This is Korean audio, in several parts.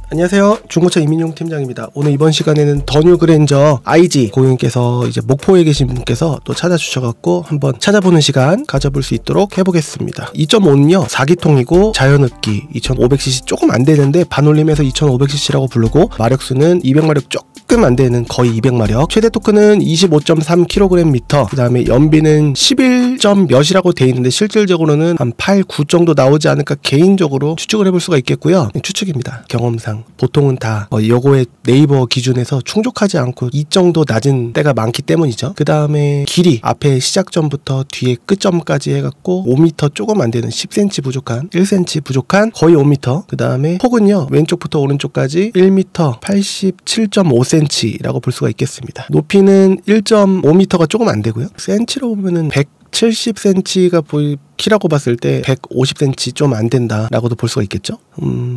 안녕하세요, 중고차 이민용 팀장입니다. 오늘 이번 시간에는 더 뉴 그랜저 IG 고객님께서 이제 목포에 계신 분께서 또 찾아주셔갖고 한번 찾아보는 시간 가져볼 수 있도록 해보겠습니다. 2.5는요 4기통이고 자연흡기 2500cc 조금 안 되는데 반올림해서 2500cc라고 부르고 마력수는 200마력 조금 안 되는 거의 200마력, 최대 토크는 25.3kgm, 그 다음에 연비는 11점 몇이라고 돼 있는데 실질적으로는 한 8, 9 정도 나오지 않을까 개인적으로 추측을 해볼 수가 있겠고요. 추측입니다. 경험상 보통은 다 요거의 네이버 기준에서 충족하지 않고 이 정도 낮은 때가 많기 때문이죠. 그 다음에 길이 앞에 시작점부터 뒤에 끝점까지 해갖고 5m 조금 안 되는 10cm 부족한 1cm 부족한 거의 5m, 그 다음에 폭은요 왼쪽부터 오른쪽까지 1m 87.5cm 라고 볼 수가 있겠습니다. 높이는 1.5m가 조금 안 되고요. cm로 보면은 170cm가 키라고 봤을 때 150cm 좀 안 된다라고도 볼 수가 있겠죠.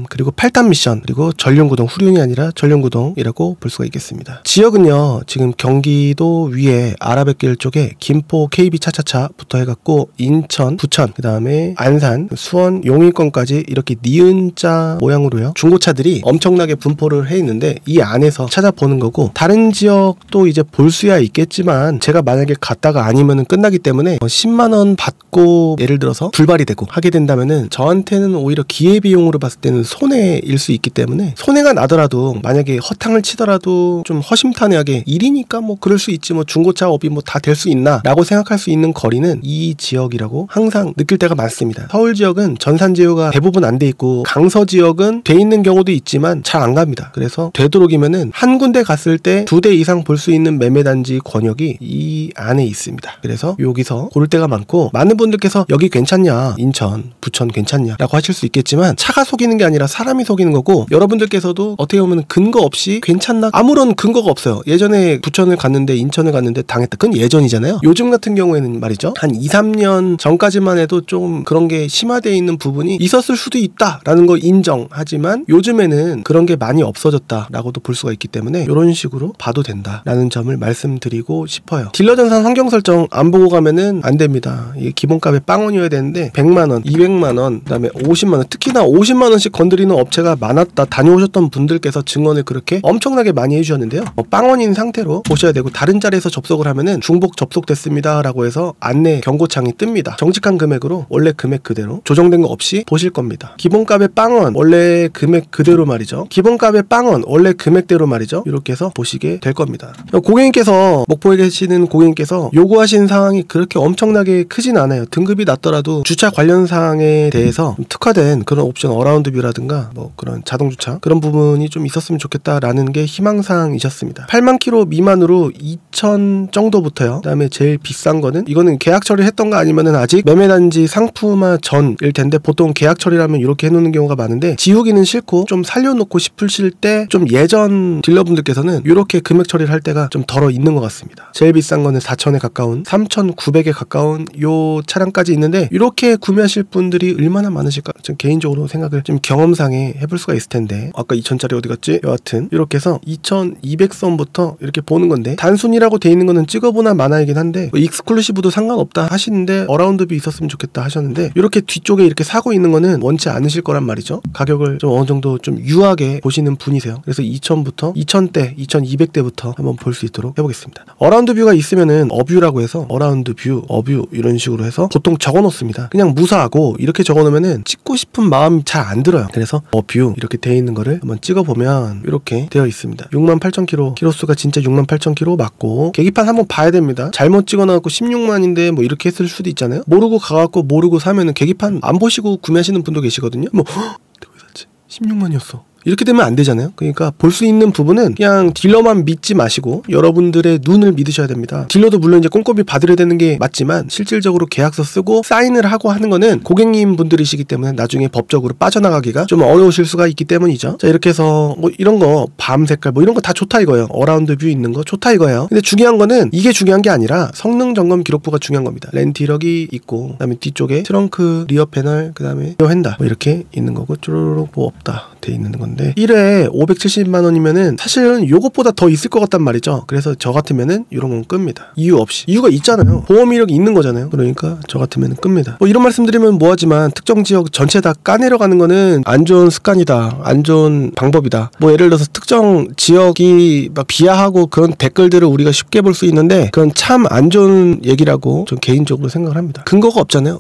그리고 8탄 미션, 그리고 전륜구동, 후륜이 아니라 전륜구동이라고 볼 수가 있겠습니다. 지역은요 지금 경기도 위에 아라뱃길 쪽에 김포 KB 차차차부터 해갖고 인천, 부천, 그 다음에 안산, 수원, 용인권까지 이렇게 니은자 모양으로요 중고차들이 엄청나게 분포를 해 있는데 이 안에서 찾아보는 거고, 다른 지역도 이제 볼 수야 있겠지만 제가 만약에 갔다가 아니면은 끝나기 때문에 10만원 받고 예를 들어서 불발이 되고 하게 된다면은 저한테는 오히려 기회비용으로 봤을 때는 손해일 수 있기 때문에, 손해가 나더라도 만약에 허탕을 치더라도 좀 허심탄회하게 일이니까 뭐 그럴 수 있지, 뭐 중고차업이 뭐 다 될 수 있나 라고 생각할 수 있는 거리는 이 지역이라고 항상 느낄 때가 많습니다. 서울 지역은 전산 제휴가 대부분 안 돼 있고 강서 지역은 돼 있는 경우도 있지만 잘 안 갑니다. 그래서 되도록이면은 한 군데 갔을 때 2대 이상 볼 수 있는 매매단지 권역이 이 안에 있습니다. 그래서 여기서 고를 때가 많고, 많은 분들께서 여기 괜찮냐, 인천, 부천 괜찮냐 라고 하실 수 있겠지만 차가 속이는 게 아니라 사람이 속이는 거고, 여러분들께서도 어떻게 보면 근거 없이 괜찮나, 아무런 근거가 없어요. 예전에 부천을 갔는데 인천을 갔는데 당했다, 그건 예전이잖아요. 요즘 같은 경우에는 말이죠, 한 2, 3년 전까지만 해도 좀 그런 게 심화되어 있는 부분이 있었을 수도 있다 라는 거 인정하지만 요즘에는 그런 게 많이 없어졌다 라고도 볼 수가 있기 때문에 이런 식으로 봐도 된다 라는 점을 말씀드리고 싶어요. 딜러 전산 환경 설정 안 보고 가면은 안 됩니다. 이게 기본값에 빵원이어야 되는데 100만원, 200만원, 그 다음에 50만원, 특히나 50만원씩 건드리는 업체가 많았다, 다녀오셨던 분들께서 증언을 그렇게 엄청나게 많이 해주셨는데요. 빵원인 상태로 보셔야 되고, 다른 자리에서 접속을 하면은 중복 접속됐습니다 라고 해서 안내 경고창이 뜹니다. 정직한 금액으로 원래 금액 그대로 조정된 거 없이 보실 겁니다. 기본값에 빵원, 원래 금액 그대로 말이죠. 기본값에 빵원, 원래 금액대로 말이죠. 이렇게 해서 보시게 될 겁니다. 고객님께서, 목포에 계시는 고객님께서 요구하신 사항이 그렇게 엄청나게 크진 않아요. 등급이 낮더라도 주차 관련 사항에 대해서 특화된 그런 옵션, 어라운드 뷰라든가 뭐 그런 자동 주차 그런 부분이 좀 있었으면 좋겠다라는 게 희망사항이셨습니다. 8만 킬로 미만으로 2천 정도부터요. 그 다음에 제일 비싼 거는, 이거는 계약 처리했던 거 아니면은 아직 매매단지 상품화 전일 텐데 보통 계약 처리라면 이렇게 해놓는 경우가 많은데, 지우기는 싫고 좀 살려놓고 싶으실 때 좀 예전 딜러분들께서는 이렇게 금액 처리를 할 때가 좀 덜어 있는 것 같습니다. 제일 비싼 거는 4천에 가까운 3,900에 가까운 요 차량까지 있는데, 이렇게 구매하실 분들이 얼마나 많으실까 좀 개인적으로 생각을 좀 경험상에 해볼 수가 있을 텐데, 아까 2,000짜리 어디 갔지? 여하튼 이렇게 해서 2,200선부터 이렇게 보는 건데, 단순이라고 돼 있는 거는 찍어보나 마나이긴 한데 뭐 익스클루시브도 상관없다 하시는데 어라운드 뷰 있었으면 좋겠다 하셨는데, 이렇게 뒤쪽에 이렇게 사고 있는 거는 원치 않으실 거란 말이죠. 가격을 좀 어느 정도 좀 유하게 보시는 분이세요. 그래서 2,000부터 2,000대, 2,200대부터 한번 볼 수 있도록 해보겠습니다. 어라운드 뷰가 있으면은 어뷰라고 해서 어라운드 뷰, 어뷰 이런 식으로 해서 보통 적어 놓습니다. 그냥 무사하고 이렇게 적어 놓으면은 찍고 싶은 마음이 잘 안 들어요. 그래서 어뷰 이렇게 돼 있는 거를 한번 찍어 보면 이렇게 되어 있습니다. 68,000km, 키로수가 진짜 68,000km 맞고, 계기판 한번 봐야 됩니다. 잘못 찍어 놔갖고 16만인데 뭐 이렇게 했을 수도 있잖아요. 모르고 가갖고 모르고 사면은 계기판 안 보시고 구매하시는 분도 계시거든요. 뭐 왜 샀지? 16만이었어. 이렇게 되면 안 되잖아요. 그러니까 볼 수 있는 부분은 그냥 딜러만 믿지 마시고 여러분들의 눈을 믿으셔야 됩니다. 딜러도 물론 이제 꼼꼼히 받으려야 되는 게 맞지만, 실질적으로 계약서 쓰고 사인을 하고 하는 거는 고객님 분들이시기 때문에 나중에 법적으로 빠져나가기가 좀 어려우실 수가 있기 때문이죠. 자, 이렇게 해서 뭐 이런 거 밤 색깔 뭐 이런 거 다 좋다 이거예요. 어라운드 뷰 있는 거 좋다 이거예요. 근데 중요한 거는 이게 중요한 게 아니라 성능 점검 기록부가 중요한 겁니다. 렌트 이력이 있고, 그다음에 뒤쪽에 트렁크 리어 패널, 그다음에 리어 핸다 뭐 이렇게 있는 거고, 쭈루룩 뭐 없다 돼 있는 건 건데 1회 570만 원이면은 사실은 요것보다 더 있을 것 같단 말이죠. 그래서 저 같으면은 이런 건 끕니다. 이유 없이. 이유가 있잖아요. 보험 이력이 있는 거잖아요. 그러니까 저 같으면 끕니다. 뭐 이런 말씀드리면 뭐하지만 특정 지역 전체 다 까내려가는 거는 안 좋은 습관이다. 안 좋은 방법이다. 뭐 예를 들어서 특정 지역이 막 비하하고 그런 댓글들을 우리가 쉽게 볼 수 있는데 그건 참 안 좋은 얘기라고 전 개인적으로 생각을 합니다. 근거가 없잖아요.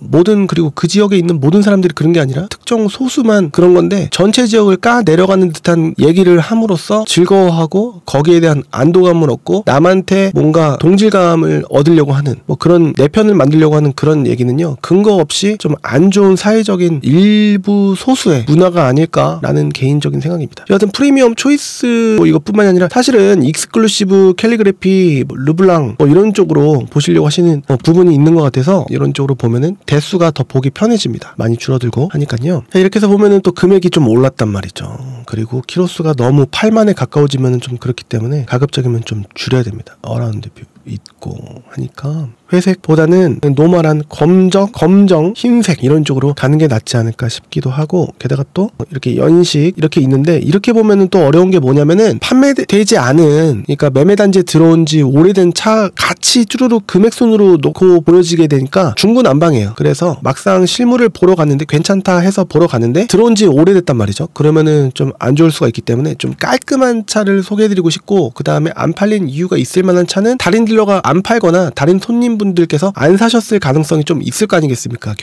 그리고 그 지역에 있는 모든 사람들이 그런 게 아니라 특정 소수만 그런 건데 전체 지역을 까내려가는 듯한 얘기를 함으로써 즐거워하고 거기에 대한 안도감을 얻고 남한테 뭔가 동질감을 얻으려고 하는 뭐 그런 내 편을 만들려고 하는 그런 얘기는요. 근거 없이 좀 안 좋은 사회적인 일부 소수의 문화가 아닐까라는 개인적인 생각입니다. 여하튼 프리미엄 초이스 뭐 이것뿐만이 아니라 사실은 익스클루시브 캘리그래피 르블랑 뭐 이런 쪽으로 보시려고 하시는 부분이 있는 것 같아서 이런 쪽으로 보면은 대수가 더 보기 편해집니다. 많이 줄어들고 하니까요. 이렇게 해서 보면은 또 금액이 좀 올랐단 말이죠. 그리고 키로수가 너무 8만에 가까워지면은 좀 그렇기 때문에 가급적이면 좀 줄여야 됩니다. 어라운드 뷰 있고 하니까 회색보다는 노멀한 검정, 흰색 이런 쪽으로 가는 게 낫지 않을까 싶기도 하고 게다가 또 이렇게 연식 이렇게 있는데 이렇게 보면은 또 어려운 게 뭐냐면은 판매되지 않은 그러니까 매매단지에 들어온 지 오래된 차 같이 쭈루룩 금액순으로 놓고 보여지게 되니까 중구난방이에요. 그래서 막상 실물을 보러 갔는데 괜찮다 해서 보러 갔는데 들어온 지 오래됐단 말이죠. 그러면은 좀 안 좋을 수가 있기 때문에 좀 깔끔한 차를 소개해드리고 싶고 그 다음에 안 팔린 이유가 있을 만한 차는 다른 딜러가 안 팔거나 다른 손님분들께서 안 사셨을 가능성이 좀 있을 거 아니겠습니까?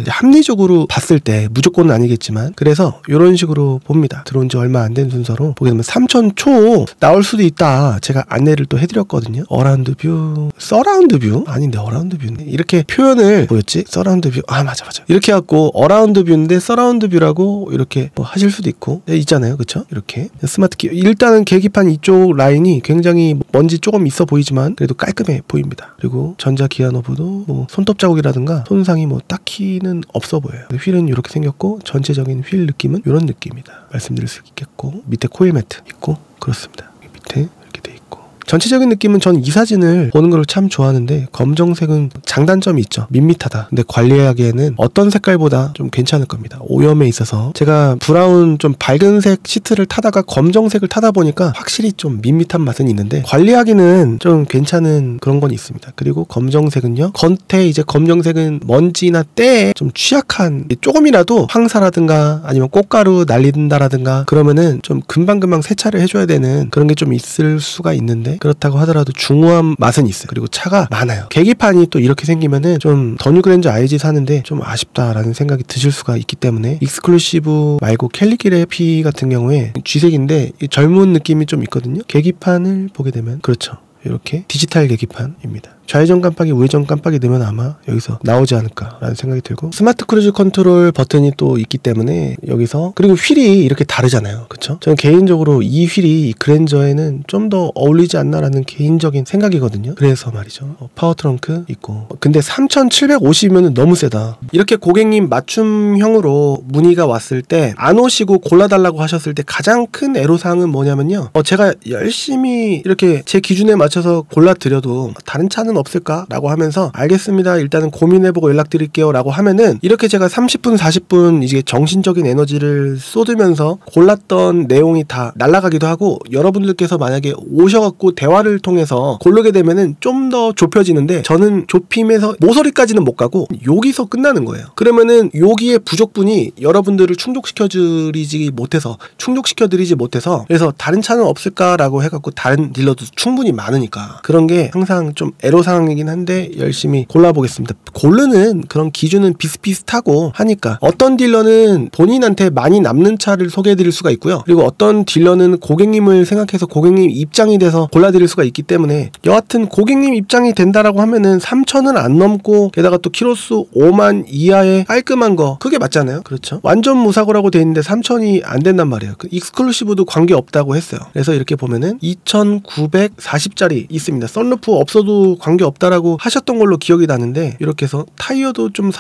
합리적으로 봤을 때 무조건은 아니겠지만 그래서 이런 식으로 봅니다. 들어온 지 얼마 안 된 순서로 보게 되면 3천 초 나올 수도 있다. 제가 안내를 또 해드렸거든요. 어라운드 뷰, 서라운드 뷰? 아닌데 어라운드 뷰인데 이렇게 표현을 뭐였지? 서라운드 뷰. 아 맞아. 이렇게 해갖고 어라운드 뷰인데 서라운드 뷰라고 이렇게 뭐 하실 수도 있고 있잖아요. 그쵸? 이렇게 스마트 키 일단은 계기판 이쪽 라인이 굉장히 먼지 조금 있어 보이지만 그래도 깔끔해 보입니다. 그리고 전자 기아 노브도 뭐 손톱 자국이라든가 손상이 뭐 딱히는 없어 보여요. 휠은 이렇게 생겼고 전체적인 휠 느낌은 이런 느낌이다. 말씀드릴 수 있겠고 밑에 코일 매트 있고 그렇습니다. 밑에 이렇게 돼 있고 전체적인 느낌은 전 이 사진을 보는 걸 참 좋아하는데 검정색은 장단점이 있죠. 밋밋하다. 근데 관리하기에는 어떤 색깔보다 좀 괜찮을 겁니다. 오염에 있어서 제가 브라운 좀 밝은색 시트를 타다가 검정색을 타다 보니까 확실히 좀 밋밋한 맛은 있는데 관리하기는 좀 괜찮은 그런 건 있습니다. 그리고 검정색은요. 겉에 이제 검정색은 먼지나 때에 좀 취약한 조금이라도 황사라든가 아니면 꽃가루 날린다라든가 그러면은 좀 금방금방 세차를 해줘야 되는 그런 게 좀 있을 수가 있는데 그렇다고 하더라도 중후한 맛은 있어요. 그리고 차가 많아요. 계기판이 또 이렇게 생기면은 좀 더 뉴 그랜저 IG 사는데 좀 아쉽다라는 생각이 드실 수가 있기 때문에 익스클루시브 말고 캘리그래피 같은 경우에 G색인데 젊은 느낌이 좀 있거든요. 계기판을 보게 되면 그렇죠. 이렇게 디지털 계기판입니다. 좌회전 깜빡이, 우회전 깜빡이 넣으면 아마 여기서 나오지 않을까라는 생각이 들고 스마트 크루즈 컨트롤 버튼이 또 있기 때문에 여기서 그리고 휠이 이렇게 다르잖아요. 그쵸? 저는 개인적으로 이 휠이 그랜저에는 좀 더 어울리지 않나라는 개인적인 생각이거든요. 그래서 말이죠. 파워 트렁크 있고 근데 3,750이면 너무 세다. 이렇게 고객님 맞춤형으로 문의가 왔을 때 안 오시고 골라달라고 하셨을 때 가장 큰 애로사항은 뭐냐면요. 제가 열심히 이렇게 제 기준에 맞춰서 골라드려도 다른 차는 없을까라고 하면서 알겠습니다. 일단은 고민해보고 연락드릴게요 라고 하면은 이렇게 제가 30분 40분 이제 정신적인 에너지를 쏟으면서 골랐던 내용이 다 날아가기도 하고 여러분들께서 만약에 오셔갖고 대화를 통해서 고르게 되면은 좀 더 좁혀지는데 저는 좁힘에서 모서리까지는 못 가고 여기서 끝나는 거예요. 그러면은 여기에 부족분이 여러분들을 충족시켜드리지 못해서 그래서 다른 차는 없을까라고 해갖고 다른 딜러도 충분히 많으니까 그런 게 항상 좀 애로사항이긴 한데 열심히 골라보겠습니다. 고르는 그런 기준은 비슷비슷하고 하니까 어떤 딜러는 본인한테 많이 남는 차를 소개해드릴 수가 있고요. 그리고 어떤 딜러는 고객님을 생각해서 고객님 입장이 돼서 골라드릴 수가 있기 때문에 여하튼 고객님 입장이 된다라고 하면은 3,000은 안 넘고 게다가 또 키로수 5만 이하의 깔끔한 거 그게 맞잖아요. 그렇죠? 완전 무사고라고 돼 있는데 3,000이 안 된단 말이에요. 그 익스클루시브도 관계없다고 했어요. 그래서 이렇게 보면은 2,940짜리 있습니다. 썬루프 없어도 관계없다라고 하셨던 걸로 기억이 나는데 이렇게 해서 타이어도 좀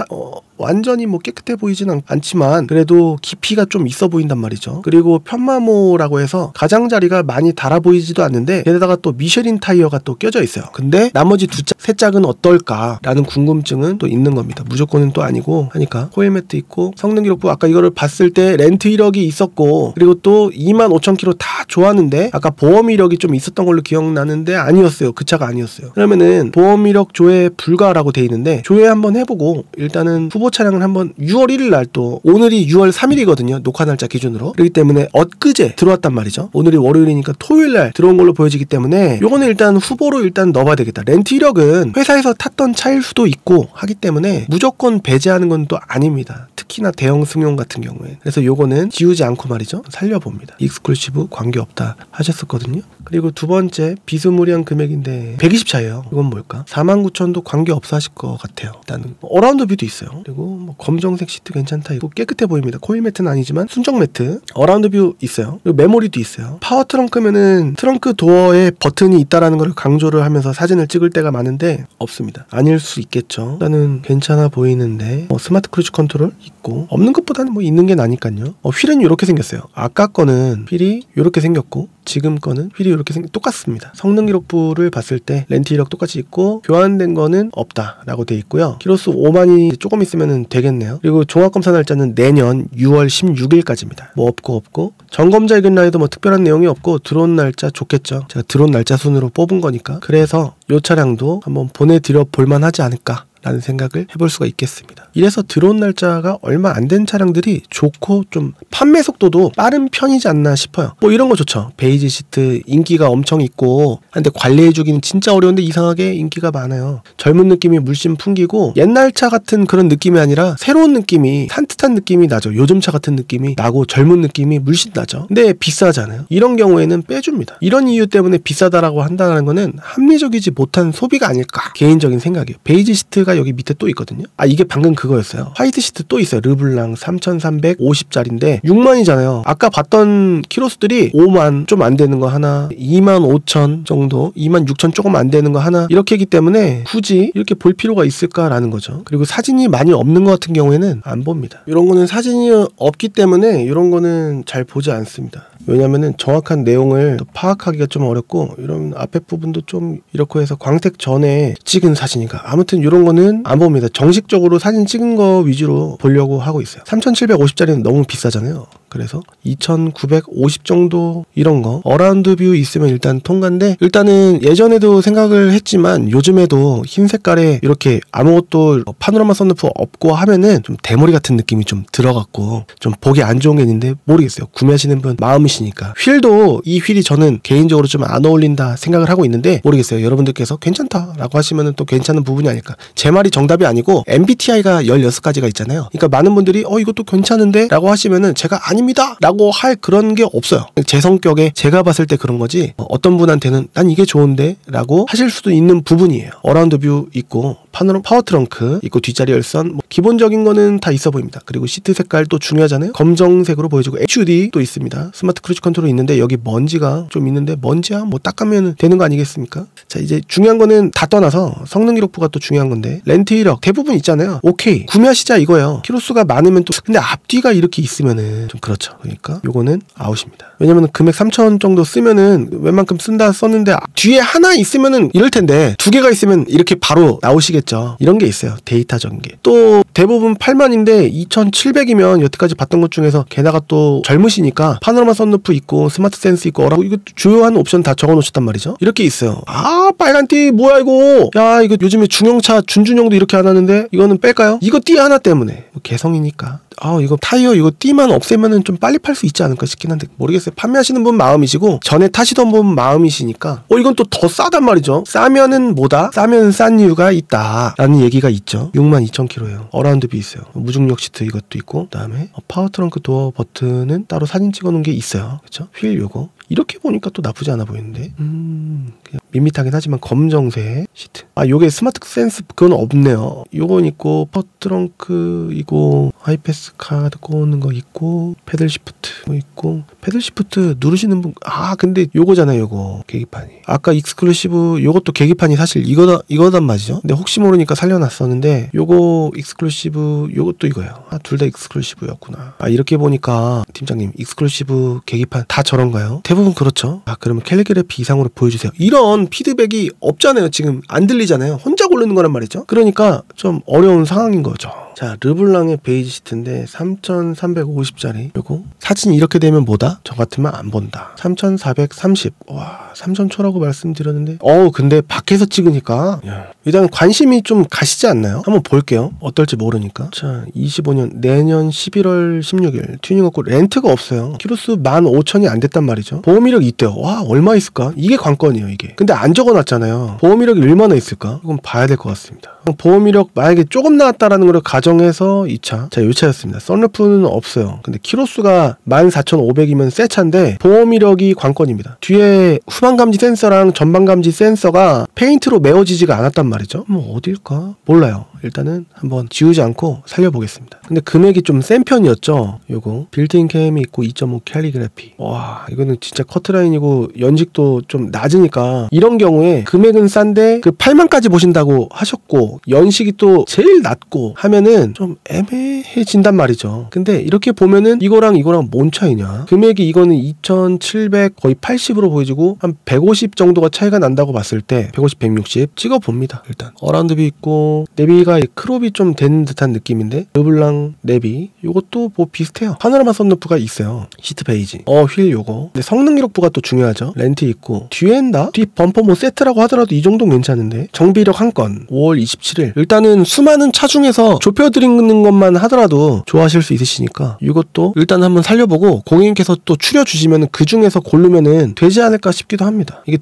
완전히 뭐 깨끗해 보이진 않지만 그래도 깊이가 좀 있어 보인단 말이죠. 그리고 편마모라고 해서 가장자리가 많이 달아 보이지도 않는데 게다가 또 미쉐린 타이어가 또 껴져 있어요. 근데 나머지 세 짝은 어떨까라는 궁금증은 또 있는 겁니다. 무조건은 또 아니고 하니까 코일 매트 있고 성능 기록부 아까 이거를 봤을 때 렌트 이력이 있었고 그리고 또 25,000km 다 좋았는데 아까 보험 이력이 좀 있었던 걸로 기억나는데 아니었어요. 그 차가 아니었어요. 그러면은 보험 이력 조회 불가라고 돼 있는데 조회 한번 해보고 일단은 후보 차량을 한번 6월 1일 날 또 오늘이 6월 3일이거든요. 녹화 날짜 기준으로. 그렇기 때문에 엊그제 들어왔단 말이죠. 오늘이 월요일이니까 토요일 날 들어온 걸로 보여지기 때문에 요거는 일단 후보로 일단 넣어봐야 되겠다. 렌트 이력은 회사에서 탔던 차일 수도 있고 하기 때문에 무조건 배제하는 건 또 아닙니다. 특히나 대형 승용 같은 경우에. 그래서 요거는 지우지 않고 말이죠. 살려봅니다. 익스클루시브 관계없다 하셨었거든요. 그리고 두 번째 비스무리한 금액인데 120차예요. 이건 뭘까? 49,000도 관계없어 하실 것 같아요. 일단은 어라운드 뷰도 있어요. 그리고 뭐 검정색 시트 괜찮다. 이거 깨끗해 보입니다. 코일 매트는 아니지만 순정 매트. 어라운드 뷰 있어요. 그리고 메모리도 있어요. 파워 트렁크면은 트렁크 도어에 버튼이 있다라는 걸 강조를 하면서 사진을 찍을 때가 많은데 없습니다. 아닐 수 있겠죠. 일단은 괜찮아 보이는데 스마트 크루즈 컨트롤 있고 없는 것보다는 뭐 있는 게 나니까요. 휠은 이렇게 생겼어요. 아까 거는 휠이 이렇게 생겼고 지금 거는 휠이 이렇게 똑같습니다. 성능 기록부를 봤을 때 렌트 이력 똑같이 있고 교환된 거는 없다라고 돼 있고요. 키로수 5만이 조금 있으면 되겠네요. 그리고 종합검사 날짜는 내년 6월 16일까지입니다. 뭐 없고 점검자 의견 라인도 뭐 특별한 내용이 없고 들어온 날짜 좋겠죠. 제가 들어온 날짜 순으로 뽑은 거니까. 그래서 이 차량도 한번 보내드려 볼만하지 않을까 라는 생각을 해볼 수가 있겠습니다. 이래서 들어온 날짜가 얼마 안 된 차량들이 좋고 좀 판매 속도도 빠른 편이지 않나 싶어요. 뭐 이런 거 좋죠. 베이지 시트 인기가 엄청 있고 근데 관리해주기는 진짜 어려운데 이상하게 인기가 많아요. 젊은 느낌이 물씬 풍기고 옛날 차 같은 그런 느낌이 아니라 새로운 느낌이 산뜻한 느낌이 나죠. 요즘 차 같은 느낌이 나고 젊은 느낌이 물씬 나죠. 근데 비싸잖아요. 이런 경우에는 빼줍니다. 이런 이유 때문에 비싸다라고 한다는 거는 합리적이지 못한 소비가 아닐까 개인적인 생각이에요. 베이지 시트가 여기 밑에 또 있거든요. 아 이게 방금 그거였어요. 화이트 시트 또 있어요. 르블랑 3,350짜리인데 6만이잖아요. 아까 봤던 키로수들이 5만 좀 안 되는 거 하나 25,000 정도 26,000 조금 안 되는 거 하나 이렇게 하기 때문에 굳이 이렇게 볼 필요가 있을까라는 거죠. 그리고 사진이 많이 없는 것 같은 경우에는 안 봅니다. 이런 거는 사진이 없기 때문에 이런 거는 잘 보지 않습니다. 왜냐면은 정확한 내용을 파악하기가 좀 어렵고 이런 앞에 부분도 좀 이렇게 해서 광택 전에 찍은 사진이니까 아무튼 이런 거는 안 봅니다. 정식적으로 사진 찍은 거 위주로 보려고 하고 있어요. 3,750짜리는 너무 비싸잖아요. 그래서 2,950 정도 이런 거 어라운드 뷰 있으면 일단 통과인데 일단은 예전에도 생각을 했지만 요즘에도 흰 색깔에 이렇게 아무것도 파노라마 선루프 없고 하면은 좀 대머리 같은 느낌이 좀 들어갔고 좀 보기 안 좋은 게 있는데 모르겠어요. 구매하시는 분 마음이시니까. 휠도 이 휠이 저는 개인적으로 좀 안 어울린다 생각을 하고 있는데 모르겠어요. 여러분들께서 괜찮다라고 하시면은 또 괜찮은 부분이 아닐까. 제 말이 정답이 아니고 MBTI가 16가지가 있잖아요. 그러니까 많은 분들이 이것도 괜찮은데 라고 하시면은 제가 아닙니다 라고 할 그런 게 없어요. 제 성격에 제가 봤을 때 그런 거지 어떤 분한테는 난 이게 좋은데 라고 하실 수도 있는 부분이에요. 어라운드 뷰 있고 파워 트렁크 있고 뒷자리 열선 뭐 기본적인 거는 다 있어 보입니다. 그리고 시트 색깔 또 중요하잖아요. 검정색으로 보여주고 HUD 또 있습니다. 스마트 크루즈 컨트롤 있는데 여기 먼지가 좀 있는데 먼지야 뭐 닦으면 되는 거 아니겠습니까? 자 이제 중요한 거는 다 떠나서 성능 기록부가 또 중요한 건데 렌트 이력 대부분 있잖아요. 오케이 구매하시자 이거예요. 키로수가 많으면 또 근데 앞뒤가 이렇게 있으면은 좀 그렇죠. 그러니까 요거는 아웃입니다. 왜냐면 금액 3,000원 정도 쓰면은 웬만큼 쓴다 썼는데 뒤에 하나 있으면은 이럴 텐데 두 개가 있으면 이렇게 바로 나오시겠죠. 이런 게 있어요. 데이터적인 게. 또 대부분 8만인데 2,700이면 여태까지 봤던 것 중에서 게다가 또 젊으시니까 파노라마 선루프 있고 스마트 센스 있고 이거 주요한 옵션 다 적어 놓으셨단 말이죠. 이렇게 있어요. 아 빨간 띠 뭐야 이거. 야 이거 요즘에 중형차 준준형도 이렇게 안 하는데 이거는 뺄까요? 이거 띠 하나 때문에 개성이니까. 이거 타이어 이거 띠만 없애면은 좀 빨리 팔 수 있지 않을까 싶긴 한데 모르겠어요. 판매하시는 분 마음이시고 전에 타시던 분 마음이시니까 이건 또 더 싸단 말이죠. 싸면은 뭐다? 싸면 싼 이유가 있다 라는 얘기가 있죠. 62,000km예요. 어라운드 뷰 있어요. 무중력 시트 이것도 있고 그다음에 파워 트렁크 도어 버튼은 따로 사진 찍어 놓은 게 있어요. 그렇죠? 휠 요거 이렇게 보니까 또 나쁘지 않아 보이는데 그냥 밋밋하긴 하지만 검정색 시트. 아, 요게 스마트 센스 그건 없네요. 요건 있고 퍼트렁크 이거 하이패스 카드 꽂는 거 있고 패들 시프트 있고 패들 시프트 누르시는 분. 아, 근데 요거잖아요. 요거 계기판이. 아까 익스클루시브 요것도 계기판이 사실 이거단 말이죠. 근데 혹시 모르니까 살려놨었는데 요거 익스클루시브 요것도 이거예요. 아, 둘 다 익스클루시브였구나. 아, 이렇게 보니까 팀장님 익스클루시브 계기판 다 저런가요? 대부분 그렇죠. 아, 그러면 캘리그래피 이상으로 보여주세요. 이런 피드백이 없잖아요. 지금 안 들리잖아요. 혼자 고르는 거란 말이죠. 그러니까 좀 어려운 상황인 거죠. 자, 르블랑의 베이지 시트인데 3350짜리. 요거 사진이 이렇게 되면 뭐다? 저 같으면 안 본다. 3430. 와, 3000초라고 말씀드렸는데 근데 밖에서 찍으니까 일단 관심이 좀 가시지 않나요? 한번 볼게요. 어떨지 모르니까. 자, 25년 내년 11월 16일 튜닝 없고 렌트가 없어요. 키로수 15,000이 안 됐단 말이죠. 보험이력이 있대요. 와, 얼마 있을까? 이게 관건이에요, 이게. 근데 안 적어놨잖아요. 보험이력이 얼마나 있을까? 이건 봐야 될 것 같습니다. 보험이력 만약에 조금 나왔다라는 걸 가정해서 2차. 자, 요 차였습니다. 썬루프는 없어요. 근데 키로수가 14,500이면 새 차인데 보험이력이 관건입니다. 뒤에 후방감지 센서랑 전방감지 센서가 페인트로 메워지지가 않았단 말이죠. 뭐 어딜까? 몰라요. 일단은 한번 지우지 않고 살려보겠습니다. 근데 금액이 좀 센 편이었죠. 요거 빌트인 캠이 있고 2.5 캘리그래피. 와, 이거는 진짜 커트라인이고 연식도 좀 낮으니까 이런 경우에 금액은 싼데 그 8만까지 보신다고 하셨고 연식이 또 제일 낮고 하면은 좀 애매해진단 말이죠. 근데 이렇게 보면은 이거랑 뭔 차이냐? 금액이 이거는 2,700 거의 80으로 보여지고 한 150 정도가 차이가 난다고 봤을 때 150, 160 찍어봅니다. 일단 어라운드비 있고 내비가 크롭이 좀 되는 듯한 느낌인데 르블랑 내비 요것도 뭐 비슷해요. 파노라마 썬루프가 있어요. 시트 베이지. 휠 요거. 근데 성능 기록부가 또 중요하죠. 렌트 있고 뒤엔 뒤 범퍼 뭐 세트라고 하더라도 이 정도는 괜찮은데 정비력 한 건 5월 27일. 일단은 수많은 차 중에서 좁혀드리는 것만 하더라도 좋아하실 수 있으시니까 이것도 일단 한번 살려보고 고객님께서 또 추려주시면 그 중에서 고르면은 되지 않을까 싶기도 합니다. 이게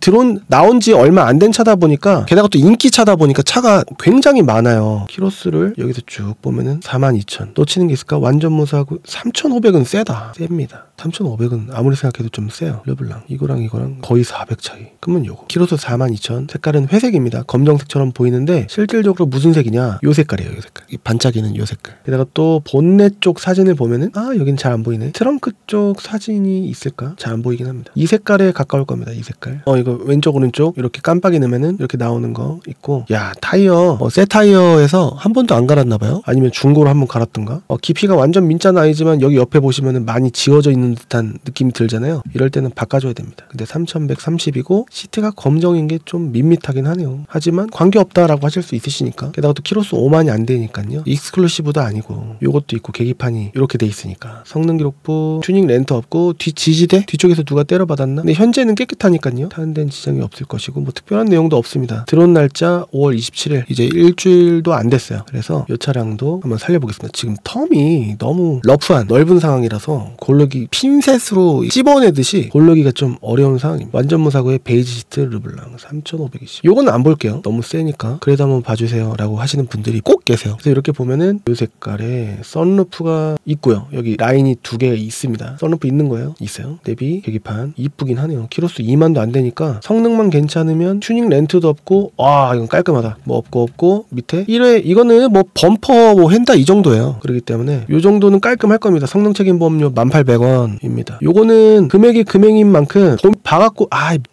나온 지 얼마 안 된 차다 보니까 게다가 또 인기 차다 보니까 차가 굉장히 많아요. 키로수를 여기서 쭉 보면은 42,000. 놓치는 게 있을까? 완전 무사하고 3,500은 세다. 셉니다. 3,500은 아무리 생각해도 좀 세요. 르블랑 이거랑 거의 400 차이. 그러면 요거 키로수 42,000. 색깔은 회색입니다. 검정색처럼 보이는데 실질적으로 무슨 색이냐? 요 색깔이에요. 요 색깔. 이 반짝이는 요 색깔. 게다가 또 본넷 쪽 사진을 보면은 여긴 잘 안 보이네. 트렁크 쪽 사진이 있을까? 잘 안 보이긴 합니다. 이 색깔에 가까울 겁니다. 이 색깔. 이거 왼쪽 오른쪽 이렇게 깜빡이 넣으면은 이렇게 나오는 거 있고. 야, 타이어 새 타이어에서 한 번도 안 갈았나봐요. 아니면 중고로 한번 갈았던가. 깊이가 완전 민자는 아니지만 여기 옆에 보시면은 많이 지워져 있는 듯한 느낌이 들잖아요. 이럴 때는 바꿔줘야 됩니다. 근데 3,130이고 시트가 검정인 게 좀 밋밋하긴 하네요. 하지만 관계없다라고 하실 수 있으시니까. 게다가 또 키로수 5만이 안 되니까요. 익스클루시브도 아니고 요것도 있고 계기판이 이렇게 돼 있으니까. 성능 기록부 튜닝 렌트 없고 지지대 뒤쪽에서 누가 때려받았나? 근데 현재는 깨끗하니까요. 타는 데는 지장이 없을 것이고 뭐 특별한 내용도 없습니다. 들어온 날짜 5월 27일. 이제 일주일도 안 됐어요. 그래서 이 차량도 한번 살려보겠습니다. 지금 텀이 너무 러프한 넓은 상황이라서 고르기 핀셋으로 찝어내듯이 고르기가 좀 어려운 상황입니다. 완전 무사고의 베이지 시트 르블랑 3,520. 요거는 안 볼게요. 너무 세니까. 그래도 한번 봐주세요 라고 하시는 분들이 꼭 계세요. 그래서 이렇게 보면은 요 색깔에 썬루프가 있고요. 여기 라인이 2개 있습니다. 썬루프 있는 거예요. 있어요. 내비 계기판 이쁘긴 하네요. 키로수 2만도 안 되니까 성능만 괜찮으면 튜닝 렌트도 없고 이건 깔끔하다. 뭐 없고 밑에 1회 이거는 뭐 범퍼 뭐 핸다 이 정도예요. 그렇기 때문에 요 정도는 깔끔할 겁니다. 성능 책임 보험료 1,800원입니다. 요거는 금액인 만큼 봐갖고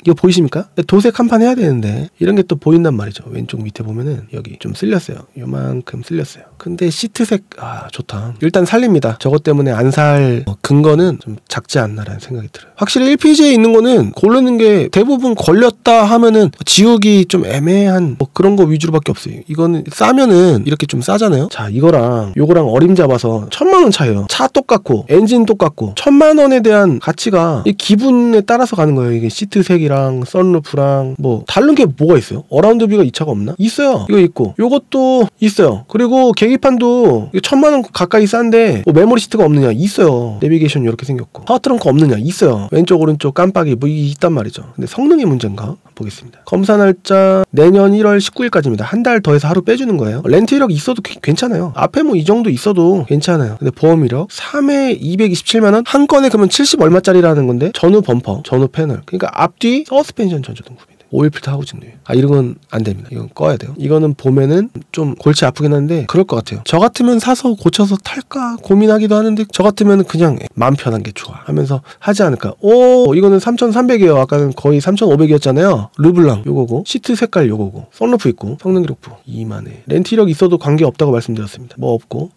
이거 보이십니까? 도색 한 판 해야 되는데 이런 게 또 보인단 말이죠. 왼쪽 밑에 보면은 여기 좀 쓸렸어요. 요만큼 쓸렸어요. 근데 시트색 좋다. 일단 살립니다. 저것 때문에 안 살 근거는 좀 작지 않나라는 생각이 들어요. 확실히 1PG에 있는 거는 고르는 게 대부분 걸렸다 하면은 지우기 좀 애매한 뭐 그런 거 위주로밖에 없어요. 이거는 싸면은 이렇게 좀 싸잖아요. 자, 이거랑 요거랑 어림 잡아서 1,000만원 차이에요. 차 똑같고 엔진 똑같고 1,000만원에 대한 가치가 이 기분에 따라서 가는 거예요. 이게 시트색이랑 썬루프랑 뭐 다른 게 뭐가 있어요? 어라운드뷰가 이 차가 없나? 있어요. 이거 있고 요것도 있어요. 그리고 계기판도 1,000만원 가까이 싼데 뭐 메모리 시트가 없느냐? 있어요. 내비게이션 이렇게 생겼고 파워트렁크 없느냐? 있어요. 왼쪽 오른쪽 깜빡이 뭐 있단 말이죠. 근데 성능이 문제인가? 보겠습니다. 검사 날짜 내년 1월 19일까지입니다. 한 달 더해서 하루 빼주는 거예요. 렌트 이력 있어도 괜찮아요. 앞에 뭐 이 정도 있어도 괜찮아요. 근데 보험 이력 3회 227만원? 한 건에 그러면 70 얼마짜리라는 건데 전후 범퍼, 전후 패널. 그러니까 앞뒤 서스펜션 전조 등급인데 오일 필터 하고 싶네요. 이런 건 안 됩니다. 이건 꺼야 돼요. 이거는 보면은 좀 골치 아프긴 한데 그럴 것 같아요. 저 같으면 사서 고쳐서 탈까 고민하기도 하는데 저 같으면 그냥 마음 편한 게 좋아 하면서 하지 않을까. 오, 이거는 3,300이에요. 아까는 거의 3,500이었잖아요. 르블랑 요거고, 시트 색깔 요거고, 썬루프 있고, 성능 기록부 2만에 렌트 이력 있어도 관계없다고 말씀드렸습니다. 뭐 없고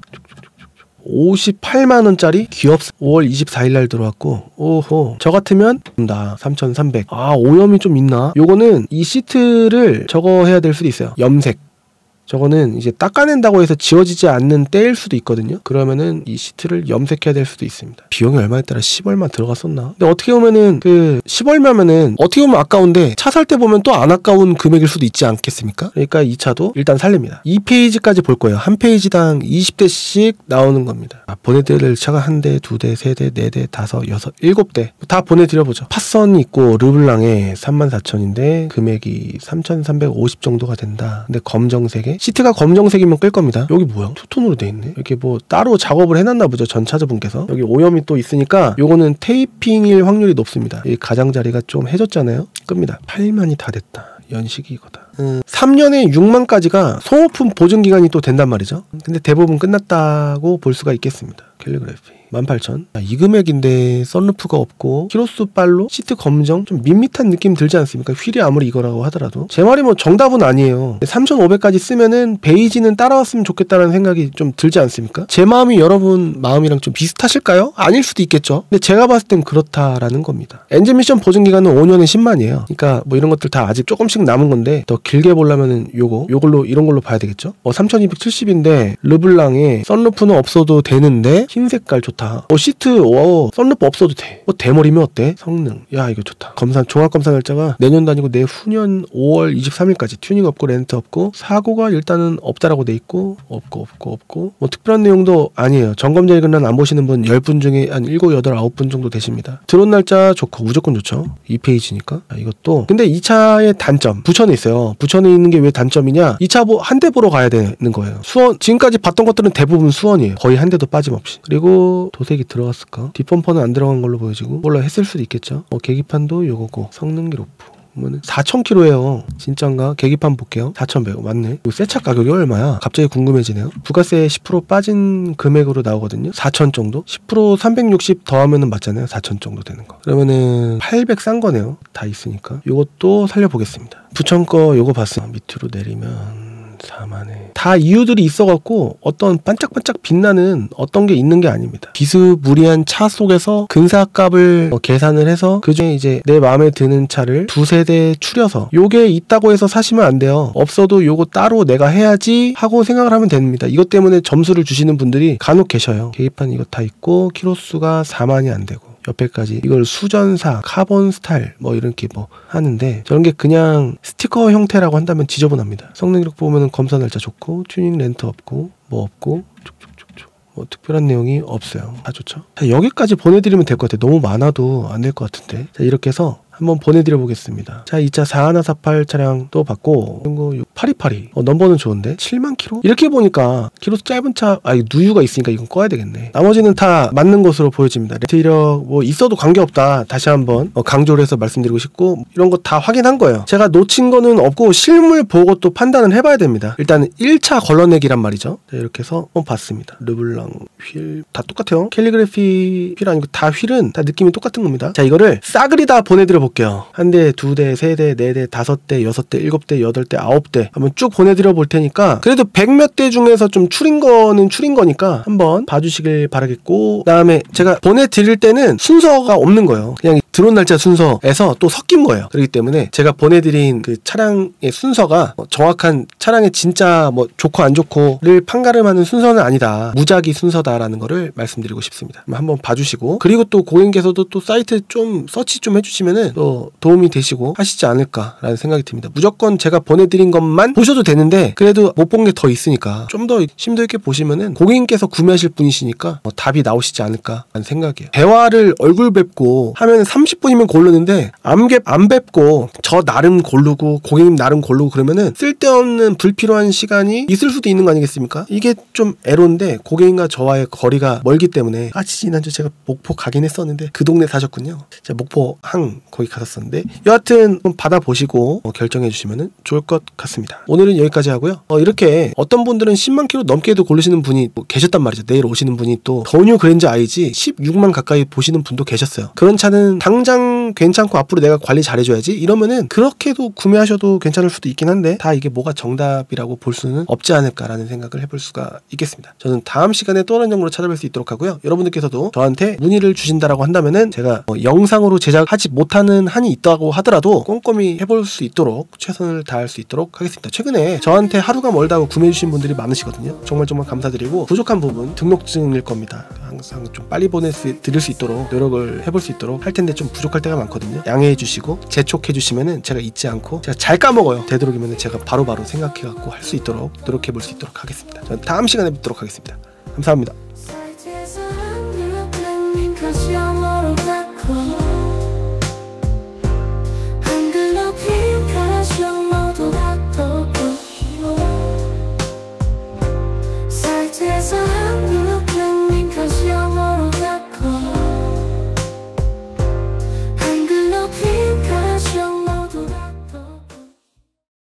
58만원짜리 귀엽 5월 24일날 들어왔고, 오호, 저 같으면 나 3,300. 오염이 좀 있나? 요거는 이 시트를 저거 해야 될 수도 있어요. 염색. 저거는 이제 닦아낸다고 해서 지워지지 않는 때일 수도 있거든요. 그러면은 이 시트를 염색해야 될 수도 있습니다. 비용이 얼마에 따라 10얼마 들어갔었나? 근데 어떻게 보면은 그 10얼마면은 어떻게 보면 아까운데 차 살 때 보면 또 안 아까운 금액일 수도 있지 않겠습니까? 그러니까 이 차도 일단 살립니다. 2페이지까지 볼 거예요. 한 페이지당 20대씩 나오는 겁니다. 보내드릴 차가 한 대, 두 대, 세 대, 네 대, 다섯, 여섯, 일곱 대 다 보내드려보죠. 팟선이 있고 르블랑에 34,000인데 금액이 3,350 정도가 된다. 근데 검정색에 시트가 검정색이면 끌 겁니다. 여기 뭐야? 투톤으로 돼 있네. 이렇게 뭐 따로 작업을 해놨나 보죠. 전 차주분께서. 여기 오염이 또 있으니까 요거는 테이핑일 확률이 높습니다. 이 가장자리가 좀 해줬잖아요. 끕니다. 8만이 다 됐다. 연식이 이거다. 3년에 6만까지가 소모품 보증기간이 또 된단 말이죠. 근데 대부분 끝났다고 볼 수가 있겠습니다. 캘리그래피 18,000. 이 금액인데 썬루프가 없고 키로수 빨로 시트 검정 좀 밋밋한 느낌 들지 않습니까? 휠이 아무리 이거라고 하더라도 제 말이 뭐 정답은 아니에요. 3,500까지 쓰면은 베이지는 따라왔으면 좋겠다는 생각이 좀 들지 않습니까? 제 마음이 여러분 마음이랑 좀 비슷하실까요? 아닐 수도 있겠죠. 근데 제가 봤을 땐 그렇다라는 겁니다. 엔진 미션 보증 기간은 5년에 10만이에요. 그러니까 뭐 이런 것들 다 아직 조금씩 남은 건데 더 길게 보려면은 요걸로 이런 걸로 봐야 되겠죠. 3,270인데 르블랑에 썬루프는 없어도 되는데 흰 색깔 좋다. 시트 썬루프 없어도 돼. 대머리면 어때? 성능 야 이거 좋다. 종합검사 날짜가 내년 다니고 내후년 5월 23일까지 튜닝 없고 렌트 없고 사고가 일단은 없다라고 돼 있고 없고 뭐 특별한 내용도 아니에요. 점검 일근란 안 보시는 분 10분 중에 한 7, 8, 9분 정도 되십니다. 드론 날짜 좋고 무조건 좋죠. 2페이지니까 이것도. 근데 이 차의 단점 부천에 있어요. 부천에 있는 게 왜 단점이냐? 이 차 한 대 보러 가야 되는 거예요. 수원 지금까지 봤던 것들은 대부분 수원이에요. 거의 한 대도 빠짐없이. 그리고 도색이 들어갔을까? 뒷범퍼는 안 들어간 걸로 보여지고 몰라 했을 수도 있겠죠. 계기판도 요거고 성능 기록부 4,000km예요. 진짠가? 계기판 볼게요. 4,100 맞네. 새 차 가격이 얼마야? 갑자기 궁금해지네요. 부가세 10% 빠진 금액으로 나오거든요. 4,000 정도? 10% 360 더하면은 맞잖아요. 4,000 정도 되는 거. 그러면은 800 싼 거네요. 다 있으니까. 요것도 살려보겠습니다. 부천 거 요거 봤어요. 밑으로 내리면 4만에 다 이유들이 있어갖고 어떤 반짝반짝 빛나는 어떤 게 있는 게 아닙니다. 비스무리한 차 속에서 근사값을 계산을 해서 그중에 이제 내 마음에 드는 차를 두세 대 추려서 요게 있다고 해서 사시면 안 돼요. 없어도 요거 따로 내가 해야지 하고 생각을 하면 됩니다. 이것 때문에 점수를 주시는 분들이 간혹 계셔요. 계기판 이거 다 있고 키로수가 4만이 안 되고 옆에까지 이걸 수전사, 카본 스타일 뭐 이렇게 뭐 하는데 저런 게 그냥 스티커 형태라고 한다면 지저분합니다. 성능 기록 보면은 검사 날짜 좋고 튜닝 렌트 없고 뭐 없고 뭐 특별한 내용이 없어요. 다 좋죠. 자, 여기까지 보내드리면 될 것 같아요. 너무 많아도 안 될 것 같은데. 자, 이렇게 해서 한번 보내드려 보겠습니다. 자, 이 차 4148 차량도 받고 이거 8282 넘버는 좋은데 7만 킬로? 이렇게 보니까 키로수 짧은 차 누유가 있으니까 이건 꺼야 되겠네. 나머지는 다 맞는 것으로 보여집니다. 렌트 이력 뭐 있어도 관계없다. 다시 한번 강조를 해서 말씀드리고 싶고 이런 거 다 확인한 거예요. 제가 놓친 거는 없고 실물 보고 또 판단을 해봐야 됩니다. 일단 1차 걸러내기란 말이죠. 자, 이렇게 해서 봤습니다. 르블랑 휠 다 똑같아요. 캘리그래피 휠 아니고 다 휠은 다 느낌이 똑같은 겁니다. 자, 이거를 싸그리 다 보내드려 볼게요. 한 대, 두 대, 세 대, 네 대, 다섯 대, 여섯 대, 일곱 대, 여덟 대, 아홉 대 한번 쭉 보내드려 볼 테니까 그래도 100몇 대 중에서 좀 추린 거는 추린 거니까 한번 봐주시길 바라겠고 그다음에 제가 보내드릴 때는 순서가 없는 거예요. 그냥 드론 날짜 순서에서 또 섞인 거예요. 그렇기 때문에 제가 보내드린 그 차량의 순서가 정확한 차량의 진짜 뭐 좋고 안 좋고를 판가름하는 순서는 아니다. 무작위 순서다라는 거를 말씀드리고 싶습니다. 한번 봐주시고 그리고 또 고객님께서도 또 사이트 좀 서치 좀 해주시면은 또 도움이 되시고 하시지 않을까라는 생각이 듭니다. 무조건 제가 보내드린 것만 정도만 보셔도 되는데 그래도 못 본 게 더 있으니까 좀 더 심도 있게 보시면은 고객님께서 구매하실 분이시니까 답이 나오시지 않을까 하는 생각이에요. 대화를 얼굴 뵙고 하면 30분이면 고르는데 안 뵙고 저 나름 고르고 고객님 나름 고르고 그러면은 쓸데없는 불필요한 시간이 있을 수도 있는 거 아니겠습니까? 이게 좀 애로인데 고객님과 저와의 거리가 멀기 때문에 지난주 제가 목포 가긴 했었는데 그 동네 사셨군요. 제가 목포 거기 갔었었는데 여하튼 받아보시고 결정해 주시면 좋을 것 같습니다. 오늘은 여기까지 하고요. 이렇게 어떤 분들은 10만 킬로 넘게도 고르시는 분이 계셨단 말이죠. 내일 오시는 분이 또 더뉴 그랜저 IG 16만 가까이 보시는 분도 계셨어요. 그런 차는 당장 괜찮고 앞으로 내가 관리 잘해줘야지 이러면은 그렇게도 구매하셔도 괜찮을 수도 있긴 한데 다 이게 뭐가 정답이라고 볼 수는 없지 않을까라는 생각을 해볼 수가 있겠습니다. 저는 다음 시간에 또 다른 정보로 찾아뵐 수 있도록 하고요. 여러분들께서도 저한테 문의를 주신다라고 한다면은 제가 영상으로 제작하지 못하는 한이 있다고 하더라도 꼼꼼히 해볼 수 있도록 최선을 다할 수 있도록 하겠습니다. 최근에 저한테 하루가 멀다고 구매해주신 분들이 많으시거든요. 정말 감사드리고 부족한 부분 등록증일 겁니다. 항상 좀 빨리 드릴 수 있도록 노력을 해볼 수 있도록 할 텐데 좀 부족할 때가 많거든요. 양해해 주시고 재촉해 주시면은 제가 잊지 않고 제가 잘 까먹어요. 되도록이면 제가 바로바로 생각해 갖고 할 수 있도록 노력해 볼 수 있도록 하겠습니다. 저는 다음 시간에 뵙도록 하겠습니다. 감사합니다.